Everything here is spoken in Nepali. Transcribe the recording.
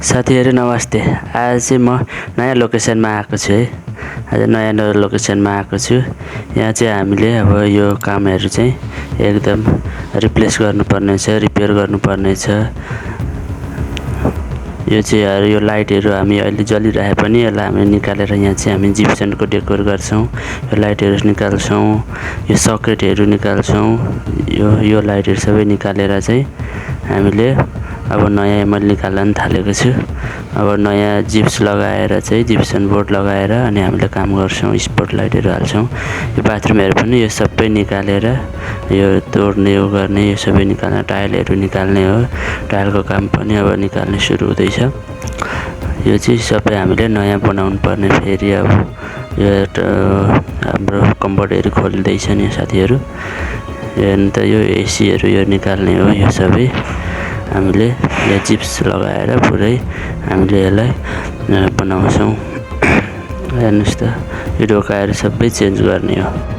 साथीहरु नमस्ते। आज चाहिँ म नयाँ लोकेसनमा आएको छु है। आज नयाँ लोकेसनमा आएको छु। यहाँ चाहिँ हामीले अब यो कामहरु चाहिँ एकदम रिप्लेस गर्नुपर्ने छ, रिपेयर गर्नुपर्ने छ। यो चाहिँ यो लाइटहरु हामी अहिले जलिरहे पनि यसलाई हामी निकालेर यहाँ चाहिँ हामी जिप्सनको डेकोर गर्छौं। यो लाइटहरु निकाल्छौं, यो सकेटहरु निकाल्छौं। यो लाइटहरु सबै निकालेर चाहिँ हामीले अब नयाँ एमएल निकाल्न थालेको छु। अब नयाँ जिप्स लगाएर चाहिँ जिप्सन बोर्ड लगाएर अनि हामीले काम गर्छौं, स्पट लाइटहरु हाल्छौं। यो बाथरुमहरु पनि यो सबै निकालेर यो तोड्ने यो गर्ने यो सबै निकाल्न टाइलहरु निकाल्ने हो। टाइलको काम पनि अब निकाल्ने सुरु हुँदैछ। यो चाहिँ सबै हामीले नयाँ बनाउनु पर्ने फेरि अब यो हाम्रो कम्बोर्डहरु खोल्दैछ नि साथीहरु। अन्त यो एसीहरु यो निकाल्ने हो। यो सबै हामीले यो जिप्स लगाएर पुरै हामीले यसलाई बनाउँछौं। हेर्नुस् त यो ढोकाहरु सबै चेन्ज गर्ने हो।